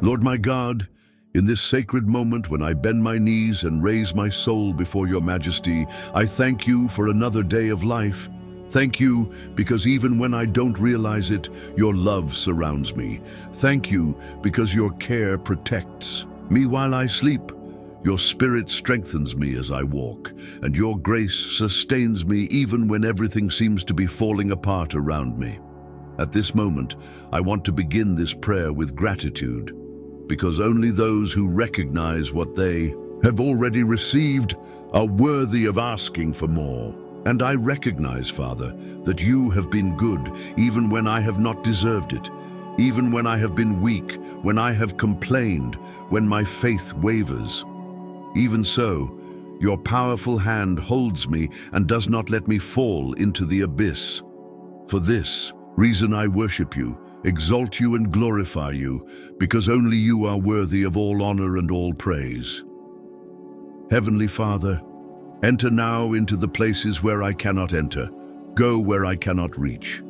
Lord my God, in this sacred moment when I bend my knees and raise my soul before your majesty, I thank you for another day of life. Thank you because even when I don't realize it, your love surrounds me. Thank you because your care protects me while I sleep. Your spirit strengthens me as I walk, and your grace sustains me even when everything seems to be falling apart around me. At this moment, I want to begin this prayer with gratitude, because only those who recognize what they have already received are worthy of asking for more. And I recognize, Father, that you have been good even when I have not deserved it, even when I have been weak, when I have complained, when my faith wavers. Even so, your powerful hand holds me and does not let me fall into the abyss. For this reason I worship you, exalt you and glorify you, because only you are worthy of all honor and all praise. Heavenly Father, enter now into the places where I cannot enter, go where I cannot reach.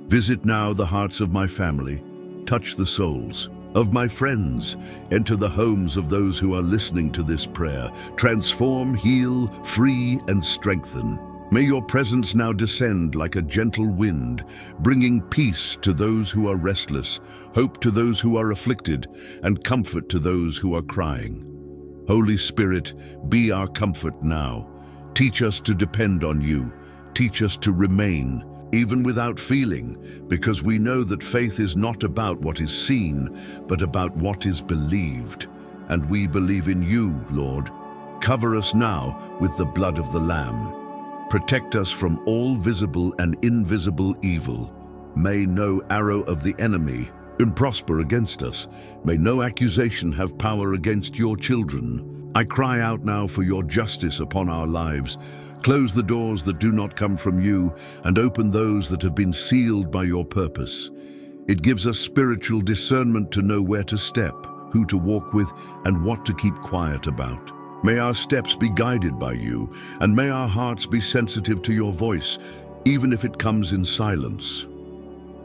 Visit now the hearts of my family, touch the souls of my friends, enter the homes of those who are listening to this prayer, transform, heal, free, and strengthen. May your presence now descend like a gentle wind, bringing peace to those who are restless, hope to those who are afflicted, and comfort to those who are crying. Holy Spirit, be our comfort now. Teach us to depend on you. Teach us to remain, even without feeling, because we know that faith is not about what is seen, but about what is believed. And we believe in you, Lord. Cover us now with the blood of the Lamb. Protect us from all visible and invisible evil. May no arrow of the enemy prosper against us. May no accusation have power against your children. I cry out now for your justice upon our lives. Close the doors that do not come from you and open those that have been sealed by your purpose. It gives us spiritual discernment to know where to step, who to walk with, and what to keep quiet about. May our steps be guided by you, and may our hearts be sensitive to your voice, even if it comes in silence.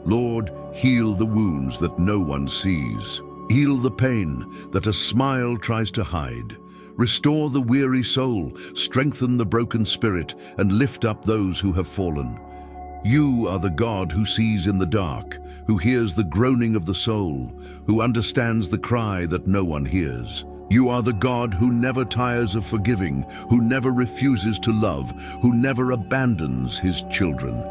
Lord, heal the wounds that no one sees. Heal the pain that a smile tries to hide. Restore the weary soul, strengthen the broken spirit, and lift up those who have fallen. You are the God who sees in the dark, who hears the groaning of the soul, who understands the cry that no one hears. You are the God who never tires of forgiving, who never refuses to love, who never abandons his children.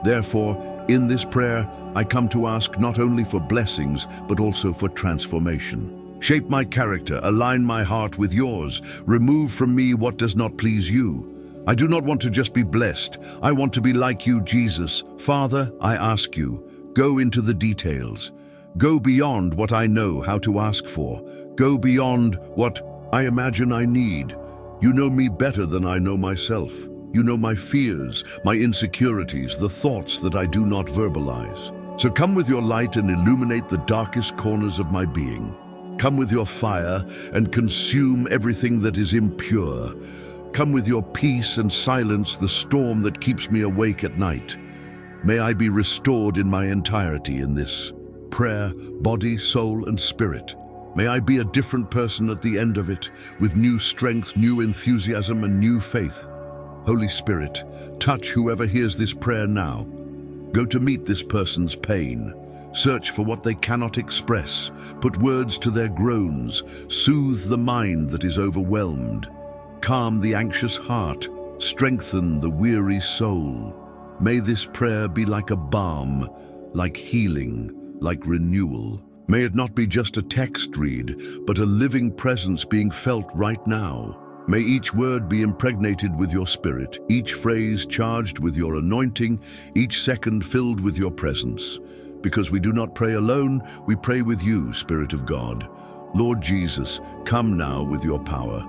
Therefore, in this prayer, I come to ask not only for blessings, but also for transformation. Shape my character, align my heart with yours, remove from me what does not please you. I do not want to just be blessed, I want to be like you, Jesus. Father, I ask you, go into the details. Go beyond what I know how to ask for. Go beyond what I imagine I need. You know me better than I know myself. You know my fears, my insecurities, the thoughts that I do not verbalize. So come with your light and illuminate the darkest corners of my being. Come with your fire and consume everything that is impure. Come with your peace and silence the storm that keeps me awake at night. May I be restored in my entirety in this prayer, body, soul, and spirit. May I be a different person at the end of it, with new strength, new enthusiasm, and new faith. Holy Spirit, touch whoever hears this prayer now. Go to meet this person's pain. Search for what they cannot express. Put words to their groans. Soothe the mind that is overwhelmed. Calm the anxious heart. Strengthen the weary soul. May this prayer be like a balm, like healing, like renewal. May it not be just a text read, but a living presence being felt right now. May each word be impregnated with your spirit, each phrase charged with your anointing, each second filled with your presence. Because we do not pray alone, we pray with you, Spirit of God. Lord Jesus, come now with your power.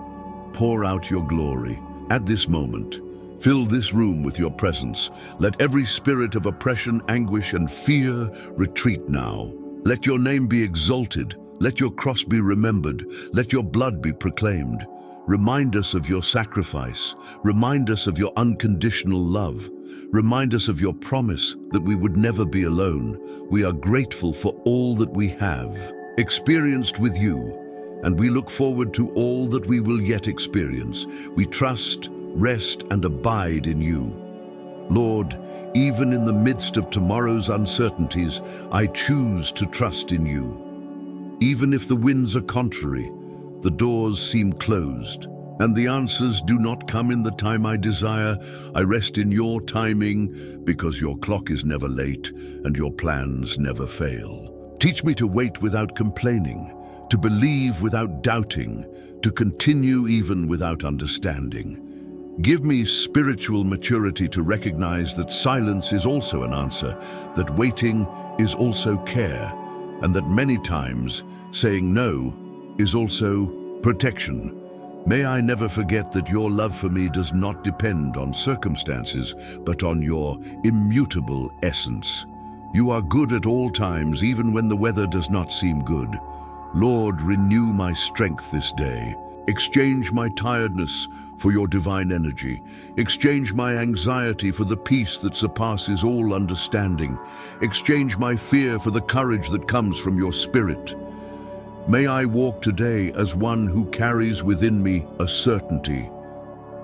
Pour out your glory. At this moment, fill this room with your presence. Let every spirit of oppression, anguish, and fear retreat now. Let your name be exalted. Let your cross be remembered. Let your blood be proclaimed. Remind us of your sacrifice. Remind us of your unconditional love. Remind us of your promise that we would never be alone. We are grateful for all that we have. experienced with you, and we look forward to all that we will yet experience. We trust, rest, and abide in you. Lord, even in the midst of tomorrow's uncertainties, I choose to trust in you. Even if the winds are contrary, the doors seem closed, and the answers do not come in the time I desire, I rest in your timing, because your clock is never late and your plans never fail. Teach me to wait without complaining, to believe without doubting, to continue even without understanding. Give me spiritual maturity to recognize that silence is also an answer, that waiting is also care, and that many times saying no is also protection. May I never forget that your love for me does not depend on circumstances, but on your immutable essence. You are good at all times, even when the weather does not seem good. Lord, renew my strength this day. Exchange my tiredness for your divine energy. Exchange my anxiety for the peace that surpasses all understanding. Exchange my fear for the courage that comes from your Spirit. May I walk today as one who carries within me a certainty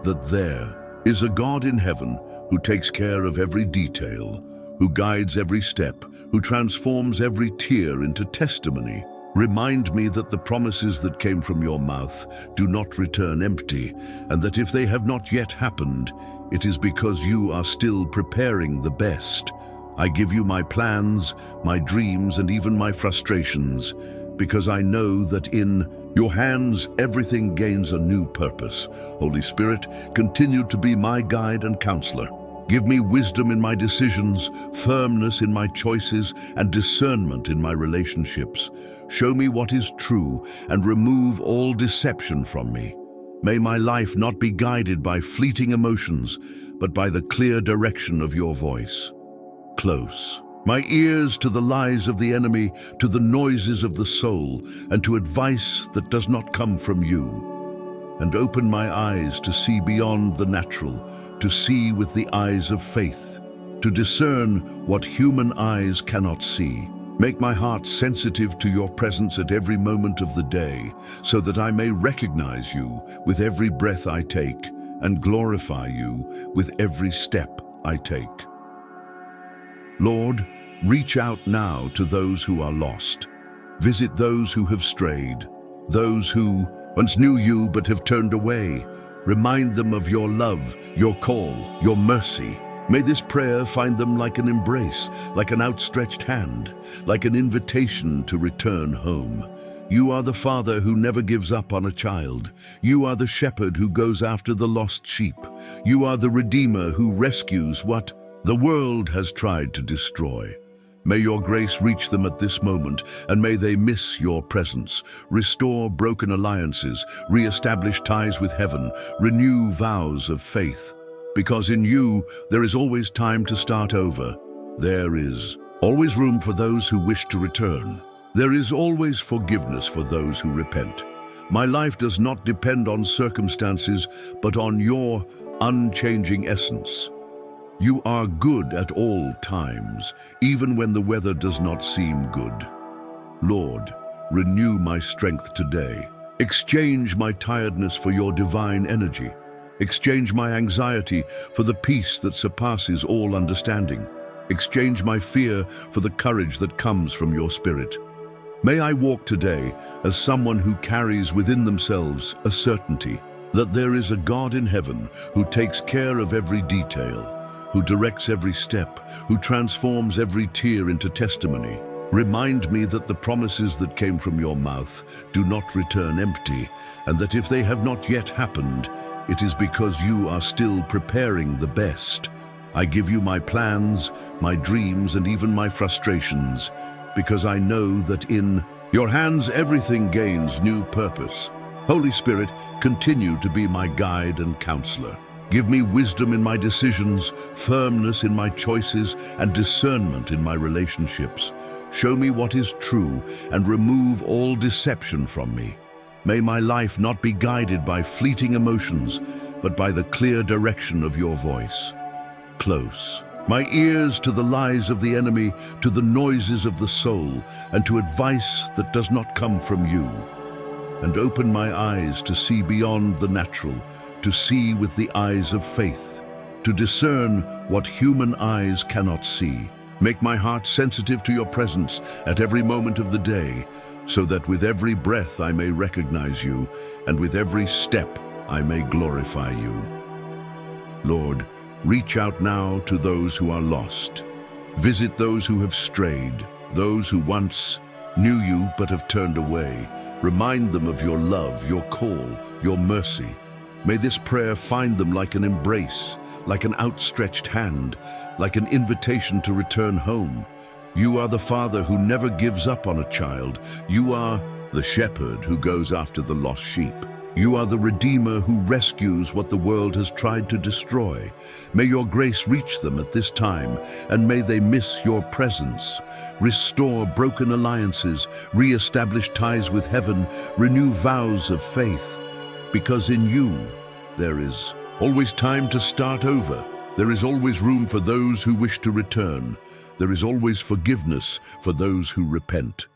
that there is a God in heaven who takes care of every detail, who guides every step, who transforms every tear into testimony. Remind me that the promises that came from your mouth do not return empty, and that if they have not yet happened, it is because you are still preparing the best. I give you my plans, my dreams, and even my frustrations, because I know that in your hands everything gains a new purpose. Holy Spirit, continue to be my guide and counselor. Give me wisdom in my decisions, firmness in my choices, and discernment in my relationships. Show me what is true and remove all deception from me. May my life not be guided by fleeting emotions, but by the clear direction of your voice. Close my ears to the lies of the enemy, to the noises of the soul, and to advice that does not come from you. And open my eyes to see beyond the natural, to see with the eyes of faith, to discern what human eyes cannot see. Make my heart sensitive to your presence at every moment of the day, so that I may recognize you with every breath I take and glorify you with every step I take. Lord, reach out now to those who are lost. Visit those who have strayed, those who once knew you but have turned away. Remind them of your love, your call, your mercy. May this prayer find them like an embrace, like an outstretched hand, like an invitation to return home. You are the Father who never gives up on a child. You are the shepherd who goes after the lost sheep. You are the Redeemer who rescues what the world has tried to destroy. May your grace reach them at this moment, and may they miss your presence. Restore broken alliances, re-establish ties with heaven, renew vows of faith. Because in you, there is always time to start over. There is always room for those who wish to return. There is always forgiveness for those who repent. My life does not depend on circumstances, but on your unchanging essence. You are good at all times, even when the weather does not seem good. Lord, renew my strength today. Exchange my tiredness for your divine energy. Exchange my anxiety for the peace that surpasses all understanding. Exchange my fear for the courage that comes from your Spirit. May I walk today as someone who carries within themselves a certainty that there is a God in heaven who takes care of every detail, who directs every step, who transforms every tear into testimony. Remind me that the promises that came from your mouth do not return empty, and that if they have not yet happened, it is because you are still preparing the best. I give you my plans, my dreams, and even my frustrations, because I know that in your hands everything gains new purpose. Holy Spirit, continue to be my guide and counselor. Give me wisdom in my decisions, firmness in my choices, and discernment in my relationships. Show me what is true and remove all deception from me. May my life not be guided by fleeting emotions, but by the clear direction of your voice. Close my ears to the lies of the enemy, to the noises of the soul, and to advice that does not come from you. And open my eyes to see beyond the natural, to see with the eyes of faith, to discern what human eyes cannot see. Make my heart sensitive to your presence at every moment of the day, so that with every breath I may recognize you, and with every step I may glorify you. Lord, reach out now to those who are lost. Visit those who have strayed, those who once knew you but have turned away. Remind them of your love, your call, your mercy. May this prayer find them like an embrace, like an outstretched hand, like an invitation to return home. You are the Father who never gives up on a child. You are the shepherd who goes after the lost sheep. You are the Redeemer who rescues what the world has tried to destroy. May your grace reach them at this time, and may they miss your presence. Restore broken alliances, re-establish ties with heaven, renew vows of faith. Because in you, there is always time to start over. There is always room for those who wish to return. There is always forgiveness for those who repent.